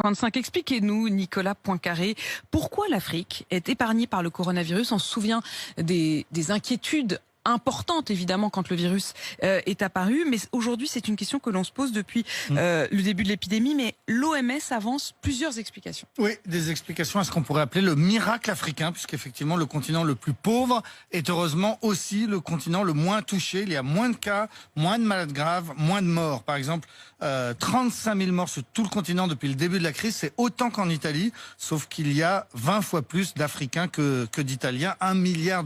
7h55, expliquez-nous, Nicolas Poincaré, pourquoi l'Afrique est épargnée par le coronavirus? On se souvient des inquiétudes importante évidemment quand le virus est apparu, mais aujourd'hui c'est une question que l'on se pose depuis le début de l'épidémie, mais l'OMS avance plusieurs explications. Oui, des explications à ce qu'on pourrait appeler le miracle africain, puisqu'effectivement le continent le plus pauvre est heureusement aussi le continent le moins touché. Il y a moins de cas, moins de malades graves, moins de morts. Par exemple, 35 000 morts sur tout le continent depuis le début de la crise, c'est autant qu'en Italie, sauf qu'il y a 20 fois plus d'Africains que d'Italiens, 1,2 milliard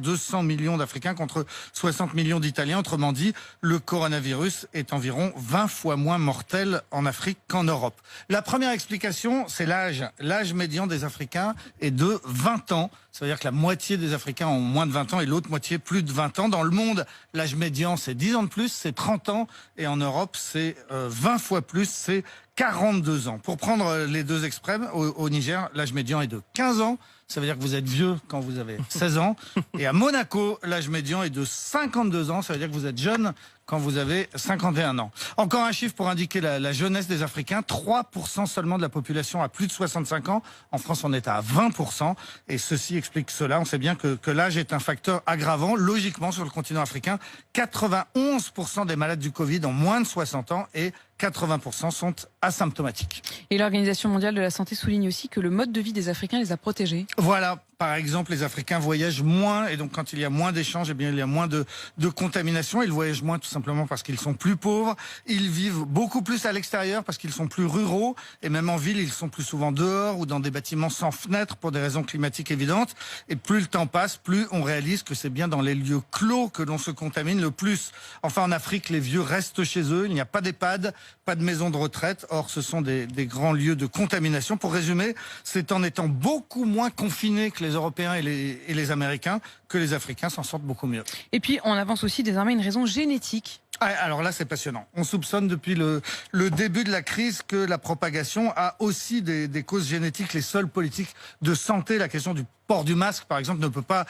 d'Africains contre 60 millions d'Italiens. Autrement dit, le coronavirus est environ 20 fois moins mortel en Afrique qu'en Europe. La première explication, c'est l'âge. L'âge médian des Africains est de 20 ans. Ça veut dire que la moitié des Africains ont moins de 20 ans et l'autre moitié plus de 20 ans. Dans le monde, l'âge médian, c'est 10 ans de plus, c'est 30 ans. Et en Europe, c'est 20 fois plus, c'est 42 ans. Pour prendre les deux extrêmes, au Niger, l'âge médian est de 15 ans. Ça veut dire que vous êtes vieux quand vous avez 16 ans. Et à Monaco, l'âge médian est de 52 ans. Ça veut dire que vous êtes jeune quand vous avez 51 ans. Encore un chiffre pour indiquer la jeunesse des Africains. 3% seulement de la population a plus de 65 ans. En France, on est à 20%. Et ceci explique cela. On sait bien que l'âge est un facteur aggravant. Logiquement, sur le continent africain, 91% des malades du Covid ont moins de 60 ans et 80% sont asymptomatiques. Et l'Organisation mondiale de la santé souligne aussi que le mode de vie des Africains les a protégés. Voilà, par exemple, les Africains voyagent moins et donc quand il y a moins d'échanges, eh bien il y a moins de contamination. Ils voyagent moins tout simplement parce qu'ils sont plus pauvres. Ils vivent beaucoup plus à l'extérieur parce qu'ils sont plus ruraux et même en ville, ils sont plus souvent dehors ou dans des bâtiments sans fenêtres pour des raisons climatiques évidentes. Et plus le temps passe, plus on réalise que c'est bien dans les lieux clos que l'on se contamine le plus. Enfin, en Afrique, les vieux restent chez eux. Il n'y a pas d'EHPAD, pas de maison de retraite. Or, ce sont des grands lieux de contamination. Pour résumer, c'est en étant beaucoup moins confinés que les Européens et les Américains que les Africains s'en sortent beaucoup mieux. Et puis, on avance aussi désormais une raison génétique. Alors là, c'est passionnant. On soupçonne depuis le début de la crise que la propagation a aussi des causes génétiques. Les seules politiques de santé, la question du port du masque, par exemple, ne peut pas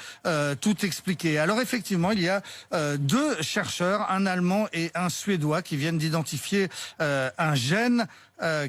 tout expliquer. Alors effectivement, il y a deux chercheurs, un Allemand et un Suédois, qui viennent d'identifier un gène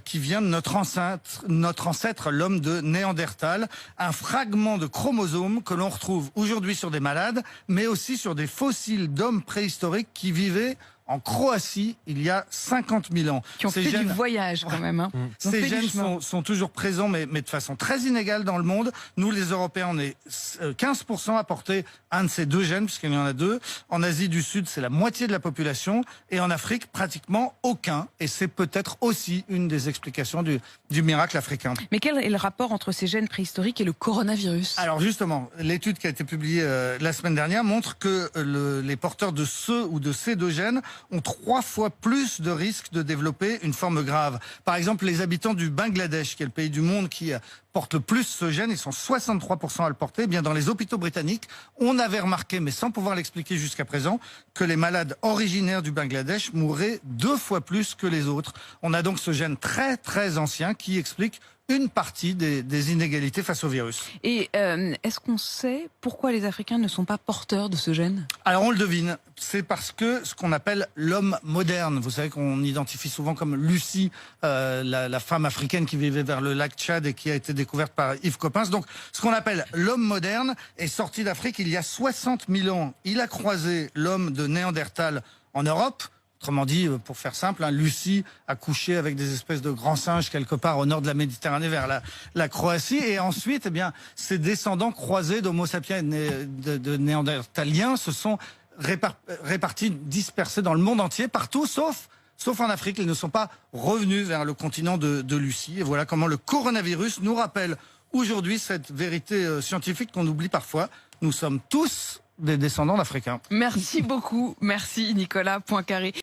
qui vient de notre ancêtre, l'homme de Néandertal, un fragment de chromosome que l'on retrouve aujourd'hui sur des malades, mais aussi sur des fossiles d'hommes préhistoriques qui vivaient en Croatie il y a 50 000 ans. Qui ont fait du voyage quand même. Hein. Ces gènes sont toujours présents, mais de façon très inégale dans le monde. Nous, les Européens, on est 15% à porter un de ces deux gènes, puisqu'il y en a deux. En Asie du Sud, c'est la moitié de la population. Et en Afrique, pratiquement aucun. Et c'est peut-être aussi une des explications du miracle africain. Mais quel est le rapport entre ces gènes préhistoriques et le coronavirus? Alors justement, l'étude qui a été publiée la semaine dernière montre que les porteurs de ce ou de ces deux gènes ont 3 fois plus de risques de développer une forme grave. Par exemple, les habitants du Bangladesh, qui est le pays du monde qui porte le plus ce gène, ils sont 63% à le porter. Eh bien, dans les hôpitaux britanniques, on avait remarqué, mais sans pouvoir l'expliquer jusqu'à présent, que les malades originaires du Bangladesh mouraient 2 fois plus que les autres. On a donc ce gène très très ancien qui explique une partie des inégalités face au virus. Et est-ce qu'on sait pourquoi les Africains ne sont pas porteurs de ce gène? Alors on le devine, c'est parce que ce qu'on appelle l'homme moderne, vous savez qu'on identifie souvent comme Lucie, la femme africaine qui vivait vers le lac Tchad et qui a été découverte par Yves Coppens. Donc ce qu'on appelle l'homme moderne est sorti d'Afrique il y a 60 000 ans. Il a croisé l'homme de Néandertal en Europe. Autrement dit, pour faire simple, Lucie a couché avec des espèces de grands singes quelque part au nord de la Méditerranée vers la Croatie. Et ensuite, eh bien, ces descendants croisés d'Homo sapiens de Néandertaliens se sont répartis, dispersés dans le monde entier, partout, sauf en Afrique. Ils ne sont pas revenus vers le continent de Lucie. Et voilà comment le coronavirus nous rappelle aujourd'hui cette vérité scientifique qu'on oublie parfois. Nous sommes tous des descendants d'Africains. Merci beaucoup. Merci Nicolas Poincaré.